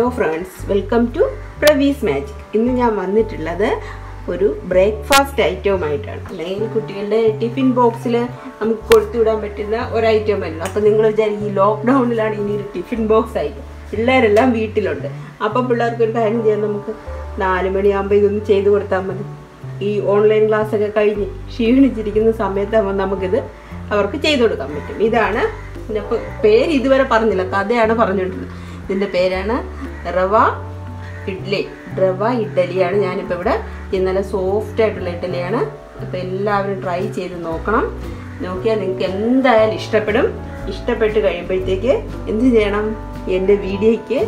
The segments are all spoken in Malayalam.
Hello friends, welcome to PravisMagic. ഇന്ന് ഞാൻ വന്നിട്ടുള്ളത് ഒരു ബ്രേക്ക്ഫാസ്റ്റ് ഐറ്റം ആയിട്ടാണ്. അല്ലെങ്കിൽ കുട്ടികളുടെ ടിഫിൻ ബോക്സിൽ നമുക്ക് കൊടുത്തുവിടാൻ പറ്റുന്ന ഒരു ഐറ്റം അല്ല. അപ്പോൾ നിങ്ങൾ വിചാരിക്കും ഈ ലോക്ക്ഡൗണിലാണ് ഇനി ഒരു ടിഫിൻ ബോക്സ് ഐറ്റം. പിള്ളേരെല്ലാം വീട്ടിലുണ്ട്. അപ്പോൾ പിള്ളേർക്ക് ഒരു കാര്യം ചെയ്യാൻ നമുക്ക് 4 മണിയാകുമ്പോൾ ഇതൊന്ന് ചെയ്ത് കൊടുത്താൽ മതി. ഈ ഓൺലൈൻ ക്ലാസ് ഒക്കെ കഴിഞ്ഞ് ക്ഷീണിച്ചിരിക്കുന്ന സമയത്താകുമ്പോൾ നമുക്കിത് അവർക്ക് ചെയ്തു കൊടുക്കാൻ പറ്റും. ഇതാണ് പേര് ഇതുവരെ പറഞ്ഞില്ല, കഥയാണ് പറഞ്ഞുകൊണ്ടിരുന്നത്. ഇതിൻ്റെ പേരാണ് റവ ഇഡ്ലി. റവ ഇഡ്ഡലിയാണ് ഞാനിപ്പോൾ ഇവിടെ. നല്ല സോഫ്റ്റ് ആയിട്ടുള്ള ഇഡ്ഡലിയാണ്. അപ്പോൾ എല്ലാവരും ട്രൈ ചെയ്ത് നോക്കണം. നോക്കിയാൽ നിങ്ങൾക്ക് എന്തായാലും ഇഷ്ടപ്പെടും. ഇഷ്ടപ്പെട്ട് കഴിയുമ്പോഴത്തേക്ക് എന്ത് ചെയ്യണം? എൻ്റെ വീഡിയോയ്ക്ക്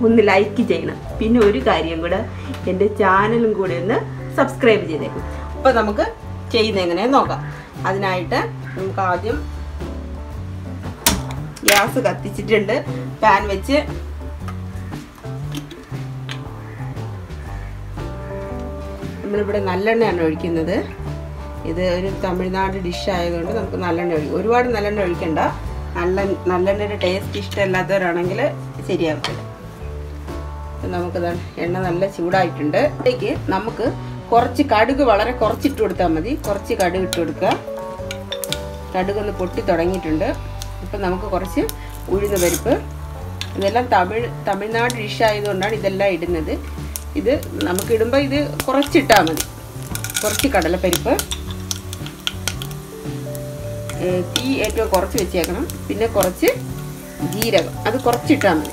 ഒന്ന് ലൈക്ക് ചെയ്യണം. പിന്നെ ഒരു കാര്യം കൂടെ, എൻ്റെ ചാനലും കൂടെ ഒന്ന് സബ്സ്ക്രൈബ് ചെയ്തേക്കും. അപ്പോൾ നമുക്ക് ചെയ്യുന്നത് എങ്ങനെയാണെന്ന് നോക്കാം. അതിനായിട്ട് നമുക്ക് ആദ്യം ഗ്യാസ് കത്തിച്ചിട്ടുണ്ട്. പാൻ വെച്ച് നമ്മളിവിടെ നല്ലെണ്ണയാണ് ഒഴിക്കുന്നത്. ഇത് ഒരു തമിഴ്നാട് ഡിഷ് ആയതുകൊണ്ട് നമുക്ക് നല്ലെണ്ണ ഒഴിക്കും. ഒരുപാട് നല്ലെണ്ണ ഒഴിക്കണ്ട. നല്ലെണ്ണയുടെ ടേസ്റ്റ് ഇഷ്ടമില്ലാത്തവരാണെങ്കിൽ ശരിയാക്കില്ല. നമുക്ക് എണ്ണ നല്ല ചൂടായിട്ടുണ്ട്. ഇതിലേക്ക് നമുക്ക് കുറച്ച് കടുക് വളരെ കുറച്ചിട്ട് കൊടുത്താൽ മതി. കുറച്ച് കടുക് ഇട്ട് കൊടുക്കുക. കടുകൊന്ന് പൊട്ടി തുടങ്ങിയിട്ടുണ്ട്. ഇപ്പം നമുക്ക് കുറച്ച് ഉഴുന്ന് പരിപ്പ്. ഇതെല്ലാം തമിഴ്നാട് ഡിഷ് ആയതുകൊണ്ടാണ് ഇതെല്ലാം ഇടുന്നത്. ഇത് നമുക്ക് ഇടുമ്പോൾ ഇത് കുറച്ചിട്ടാൽ മതി. കുറച്ച് കടലപ്പരിപ്പ്. തീ ഏറ്റവും കുറച്ച് വെച്ചേക്കണം. പിന്നെ കുറച്ച് ജീരകം, അത് കുറച്ചിട്ടാൽ മതി.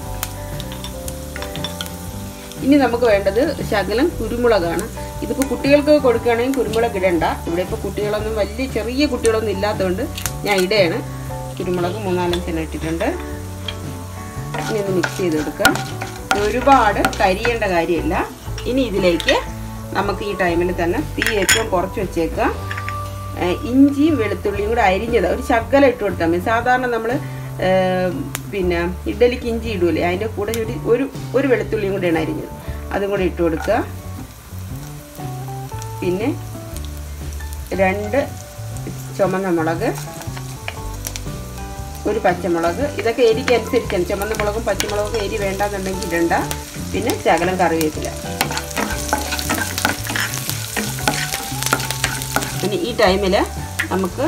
ഇനി നമുക്ക് വേണ്ടത് ശകലം കുരുമുളകാണ്. ഇതിപ്പോൾ കുട്ടികൾക്ക് കൊടുക്കുകയാണെങ്കിൽ കുരുമുളക് ഇടണ്ട. ഇവിടെ ഇപ്പോൾ കുട്ടികളൊന്നും വലിയ ചെറിയ കുട്ടികളൊന്നും ഇല്ലാത്തതുകൊണ്ട് ഞാൻ ഇടയാണ്. കുരുമുളക് 3-4 എണ്ണം ഇട്ടിട്ടുണ്ട്. ഇനി ഒന്ന് മിക്സ് ചെയ്ത് കൊടുക്കുക. ഒരുപാട് കരിയേണ്ട കാര്യമില്ല. ഇനി ഇതിലേക്ക് നമുക്ക് ഈ ടൈമിൽ തന്നെ തീ ഏറ്റവും കുറച്ച് വെച്ചേക്കുക. ഇഞ്ചിയും വെളുത്തുള്ളിയും കൂടെ അരിഞ്ഞത് ഒരു ശകലം ഇട്ട് കൊടുത്താൽ മതി. സാധാരണ നമ്മൾ പിന്നെ ഇഡ്ഡലിക്ക് ഇഞ്ചി ഇടൂലേ, അതിൻ്റെ കൂടെ ഒരു വെളുത്തുള്ളിയും കൂടെയാണ് അരിഞ്ഞത്. അതും കൂടെ ഇട്ട് കൊടുക്കുക. പിന്നെ 2 ചുമന്ന മുളക്, ഒരു പച്ചമുളക്. ഇതൊക്കെ എരിക്ക് അനുസരിച്ചാണ്. ചുമന്ന മുളകും പച്ചമുളകും എരി വേണ്ടെന്നുണ്ടെങ്കിൽ ഇടണ്ട. പിന്നെ ശകലം കറിവേപ്പില. പിന്നെ ഈ ടൈമിൽ നമുക്ക്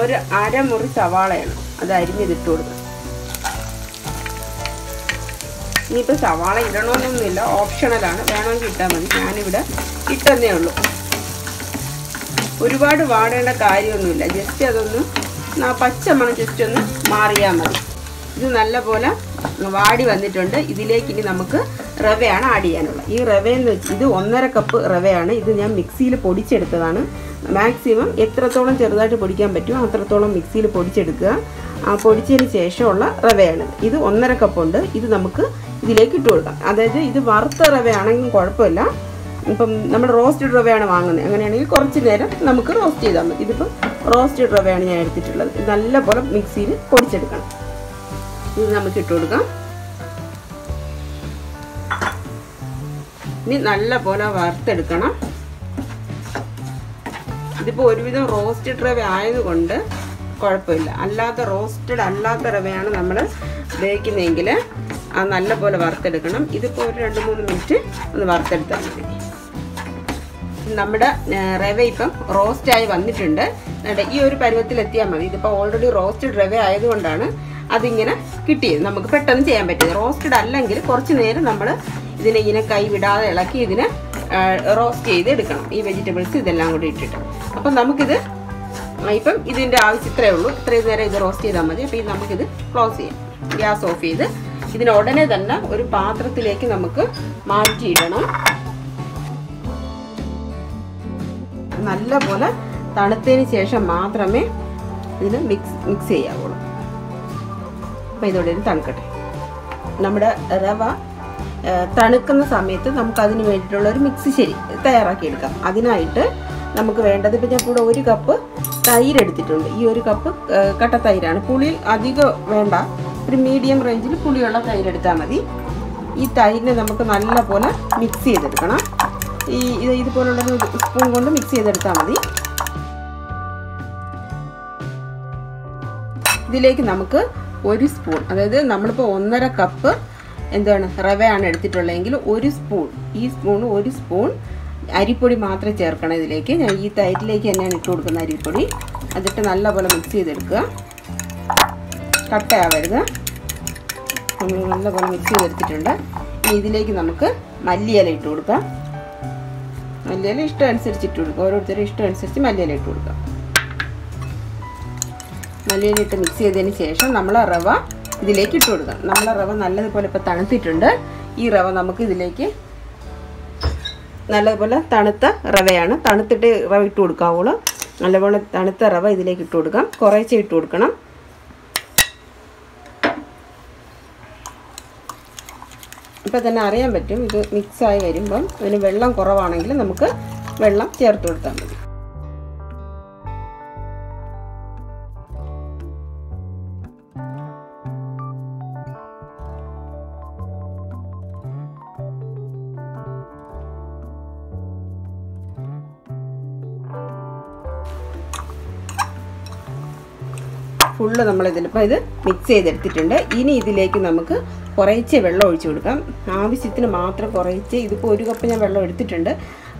ഒരു അരമുറി സവാളയാണ്, അത് അരിഞ്ഞിട്ട് കൊടുക്കുക. ഇനിയിപ്പോൾ സവാള ഇടണമെന്നൊന്നുമില്ല, ഓപ്ഷണലാണ്. വേണമെങ്കിൽ ഇട്ടാൽ മതി. ഞാനിവിടെ ഇട്ടെന്നേ ഉള്ളൂ. ഒരുപാട് വാടേണ്ട കാര്യമൊന്നുമില്ല. ജസ്റ്റ് അതൊന്ന് പച്ചമണം ജസ്റ്റ് ഒന്ന് മാറിയാൽ മതി. ഇത് നല്ലപോലെ വാടി വന്നിട്ടുണ്ട്. ഇതിലേക്ക് ഇനി നമുക്ക് റവയാണ് ആഡ് ചെയ്യാനുള്ളത്. ഈ റവയെന്ന് വെച്ച് ഇത് 1.5 കപ്പ് റവയാണ്. ഇത് ഞാൻ മിക്സിയിൽ പൊടിച്ചെടുത്തതാണ്. മാക്സിമം എത്രത്തോളം ചെറുതായിട്ട് പൊടിക്കാൻ പറ്റുമോ അത്രത്തോളം മിക്സിയിൽ പൊടിച്ചെടുക്കുക. ആ പൊടിച്ചതിന് ശേഷമുള്ള റവയാണ് ഇത്. 1.5 കപ്പുണ്ട്. ഇത് നമുക്ക് ഇതിലേക്ക് ഇട്ട് കൊടുക്കാം. അതായത് ഇത് വറുത്ത റവയാണെങ്കിൽ കുഴപ്പമില്ല. ഇപ്പം നമ്മൾ റോസ്റ്റഡ് റവയാണ് വാങ്ങുന്നത്. അങ്ങനെയാണെങ്കിൽ കുറച്ച് നേരം നമുക്ക് റോസ്റ്റ് ചെയ്താൽ മതി. ഇതിപ്പോൾ റോസ്റ്റഡ് റവയാണ് ഞാൻ എടുത്തിട്ടുള്ളത്. ഇത് നല്ലപോലെ മിക്സിയിൽ പൊടിച്ചെടുക്കണം. ഇത് നമുക്ക് ഇട്ട് കൊടുക്കാം. ഇനി നല്ലപോലെ വറുത്തെടുക്കണം. ഇതിപ്പോൾ ഒരുവിധം റോസ്റ്റഡ് റവ ആയതുകൊണ്ട് കുഴപ്പമില്ല. അല്ലാത്ത റോസ്റ്റഡ് അല്ലാത്ത റവയാണ് നമ്മൾ ഉപയോഗിക്കുന്നതെങ്കിൽ അത് നല്ലപോലെ വറുത്തെടുക്കണം. ഇതിപ്പോൾ ഒരു 2-3 മിനിറ്റ് ഒന്ന് വറുത്തെടുത്താൽ മതി. നമ്മുടെ റവ ഇപ്പം റോസ്റ്റായി വന്നിട്ടുണ്ട്. ഈ ഒരു പരുവത്തിലെത്തിയാൽ മതി. ഇതിപ്പോൾ ഓൾറെഡി റോസ്റ്റഡ് റവ ആയതുകൊണ്ടാണ് അതിങ്ങനെ കിട്ടിയത്. നമുക്ക് പെട്ടെന്ന് ചെയ്യാൻ പറ്റിയത്. റോസ്റ്റഡ് അല്ലെങ്കിൽ കുറച്ച് നേരം നമ്മൾ ഇതിനെ ഇങ്ങനെ കൈ വിടാതെ ഇളക്കി ഇതിനെ റോസ്റ്റ് ചെയ്ത് എടുക്കണം. ഈ വെജിറ്റബിൾസ് ഇതെല്ലാം കൂടി ഇട്ടിട്ട്. അപ്പം നമുക്കിത് ഇപ്പം ഇതിൻ്റെ ആവശ്യം ഇത്രയേ ഉള്ളൂ. ഇത്രയും നേരം ഇത് റോസ്റ്റ് ചെയ്താൽ മതി. അപ്പോൾ ഇത് നമുക്കിത് ക്ലോസ് ചെയ്യാം. ഗ്യാസ് ഓഫ് ചെയ്ത് ഇതിന് ഉടനെ തന്നെ ഒരു പാത്രത്തിലേക്ക് നമുക്ക് മാറ്റിയിടണം. നല്ലപോലെ തണുത്തതിന് ശേഷം മാത്രമേ ഇതിന് മിക്സ് ചെയ്യാവുള്ളൂ. അപ്പോൾ ഇതോടെ തണുക്കട്ടെ. നമ്മുടെ റവ തണുക്കുന്ന സമയത്ത് നമുക്കതിന് വേണ്ടിയിട്ടുള്ള ഒരു മിക്സ് തയ്യാറാക്കിയെടുക്കാം. അതിനായിട്ട് നമുക്ക് വേണ്ടത്, ഇപ്പം ഞാൻ കൂടെ 1 കപ്പ് തൈര് എടുത്തിട്ടുണ്ട്. ഈ 1 കപ്പ് കട്ട തൈരാണ്. പുളി അധികം വേണ്ട, ഒരു മീഡിയം റേഞ്ചിൽ പുളിയുള്ള തൈര് എടുത്താൽ മതി. ഈ തൈരിനെ നമുക്ക് നല്ലപോലെ മിക്സ് ചെയ്തെടുക്കണം. ഇതുപോലുള്ളൊരു സ്പൂൺ കൊണ്ട് മിക്സ് ചെയ്തെടുത്താൽ മതി. ഇതിലേക്ക് നമുക്ക് 1 സ്പൂൺ, അതായത് നമ്മളിപ്പോൾ 1.5 കപ്പ് എന്താണ് റവയാണ് എടുത്തിട്ടുള്ളതെങ്കിൽ ഒരു സ്പൂൺ, ഈ സ്പൂൺ ഒരു സ്പൂൺ അരിപ്പൊടി മാത്രമേ ചേർക്കണം ഇതിലേക്ക്. ഞാൻ ഈ തൈരിലേക്ക് തന്നെയാണ് ഇട്ട് കൊടുക്കുന്ന അരിപ്പൊടി. അതിട്ട് നല്ലപോലെ മിക്സ് ചെയ്തെടുക്കുക, കട്ടയാവരുത്. നമ്മൾ നല്ലപോലെ മിക്സ് ചെയ്തെടുത്തിട്ടുണ്ട്. ഇനി ഇതിലേക്ക് നമുക്ക് മല്ലിയില ഇട്ട് കൊടുക്കാം. മല്ലിയില ഇഷ്ടം അനുസരിച്ച് ഇട്ട് കൊടുക്കുക, ഓരോരുത്തരും ഇഷ്ടം അനുസരിച്ച് മല്ലിയില ഇട്ട് കൊടുക്കാം. മല്ലിയില ഇട്ട് മിക്സ് ചെയ്തതിന് ശേഷം നമ്മൾ റവ ഇതിലേക്ക് ഇട്ട് കൊടുക്കാം. നമ്മളെ റവ നല്ലതുപോലെ ഇപ്പോൾ തണുത്തിട്ടുണ്ട്. ഈ റവ നമുക്ക് ഇതിലേക്ക്, നല്ലതുപോലെ തണുത്ത റവയാണ്, തണുത്തിട്ട് റവ ഇട്ട് കൊടുക്കാവുള്ളൂ. നല്ലപോലെ തണുത്ത റവ ഇതിലേക്ക് ഇട്ട് കൊടുക്കാം. കുറേശ്ശെ ഇട്ട് കൊടുക്കണം. ഇപ്പം തന്നെ അറിയാൻ പറ്റും ഇത് മിക്സായി വരുമ്പം അതിന് വെള്ളം കുറവാണെങ്കിൽ നമുക്ക് വെള്ളം ചേർത്ത് കൊടുത്താൽ മതി. ഫുള്ള് നമ്മളിതിലിപ്പോൾ ഇത് മിക്സ് ചെയ്തെടുത്തിട്ടുണ്ട്. ഇനി ഇതിലേക്ക് നമുക്ക് കുറേശ്ശെ വെള്ളം ഒഴിച്ചു കൊടുക്കാം. ആവശ്യത്തിന് മാത്രം കുറേശ്ശെ, ഇതിപ്പോൾ 1 കപ്പ് ഞാൻ വെള്ളം എടുത്തിട്ടുണ്ട്,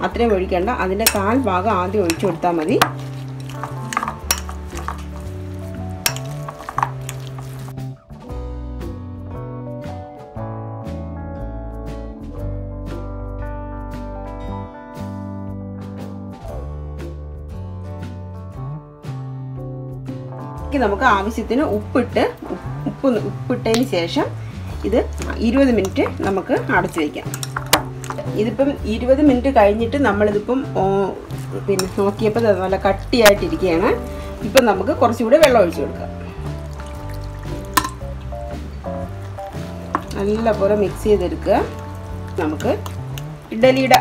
അത്രയും ഒഴിക്കേണ്ട. അതിൻ്റെ 1/4 ഭാഗം ആദ്യം ഒഴിച്ചു കൊടുത്താൽ മതി. നമുക്ക് ആവശ്യത്തിന് ഉപ്പിട്ടതിന് ശേഷം ഇത് 20 മിനിറ്റ് നമുക്ക് അടച്ചു വയ്ക്കാം. ഇതിപ്പം 20 മിനിറ്റ് കഴിഞ്ഞിട്ട് നമ്മളിതിപ്പം പിന്നെ നോക്കിയപ്പോൾ നല്ല കട്ടിയായിട്ടിരിക്കുകയാണ്. ഇപ്പം നമുക്ക് കുറച്ചുകൂടെ വെള്ളം ഒഴിച്ചു കൊടുക്കാം. നല്ലപോലെ മിക്സ് ചെയ്തെടുക്കുക. നമുക്ക് ഇഡ്ഡലിയുടെ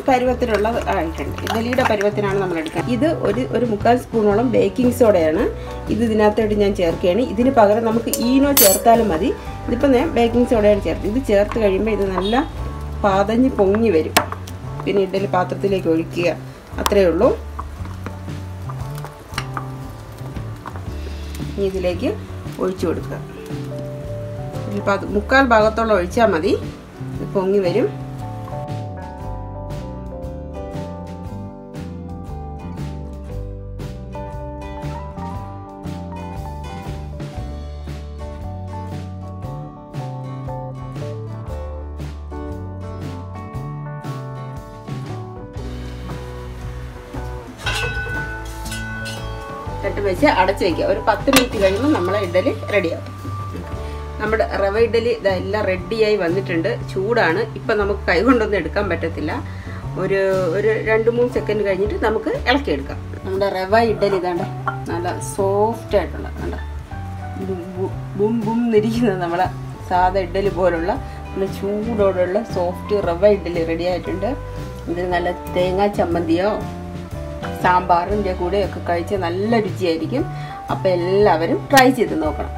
പരുവത്തിനുള്ള ആയിട്ടുണ്ട്. ഇഡ്ഡലിയുടെ പരുവത്തിനാണ് നമ്മൾ എടുക്കുക. ഇത് ഒരു 1/4 സ്പൂണോളം ബേക്കിംഗ് സോഡയാണ് ഇത് ഇതിനകത്തോട്ട് ഞാൻ ചേർക്കുകയാണ്. ഇതിന് പകരം നമുക്ക് ഈനോ ചേർത്താലും മതി. ഇതിപ്പോൾ ഞാൻ ബേക്കിംഗ് സോഡയാണ് ചേർത്ത്. ഇത് ചേർത്ത് കഴിയുമ്പോൾ ഇത് നല്ല പാതഞ്ഞ് പൊങ്ങി വരും. പിന്നെ ഇഡ്ഡലി പാത്രത്തിലേക്ക് ഒഴിക്കുക, അത്രയേ ഉള്ളൂ. ഇനി ഇതിലേക്ക് ഒഴിച്ചു കൊടുക്കുക. 1/4 ഭാഗത്തോളം ഒഴിച്ചാൽ മതി, ഇത് പൊങ്ങി വരും. തട്ട് വെച്ച് അടച്ച് വയ്ക്കുക. ഒരു 10 മിനിറ്റ് കഴിയുമ്പോൾ നമ്മളെ ഇഡ്ഡലി റെഡിയാവും. നമ്മുടെ റവ ഇഡ്ഡലി ഇതെല്ലാം റെഡിയായി വന്നിട്ടുണ്ട്. ചൂടാണ്. ഇപ്പം നമുക്ക് കൈകൊണ്ടൊന്നും എടുക്കാൻ പറ്റത്തില്ല. ഒരു 2-3 സെക്കൻഡ് കഴിഞ്ഞിട്ട് നമുക്ക് ഇളക്കിയെടുക്കാം. നമ്മുടെ റവ ഇഡ്ഡലി ഇതാണ്ട് നല്ല സോഫ്റ്റ് ആയിട്ടുള്ള, കണ്ട ബും ബും എന്നിരിക്കുന്നത് നമ്മളെ സാധാ ഇഡ്ഡലി പോലുള്ള നല്ല ചൂടോടുള്ള സോഫ്റ്റ് റവ ഇഡ്ഡലി റെഡി ആയിട്ടുണ്ട്. ഇത് നല്ല തേങ്ങാ ചമ്മന്തിയോ സാമ്പാറിൻ്റെ കൂടെയൊക്കെ കഴിച്ച് നല്ല രുചിയായിരിക്കും. അപ്പോൾ എല്ലാവരും ട്രൈ ചെയ്ത് നോക്കണം.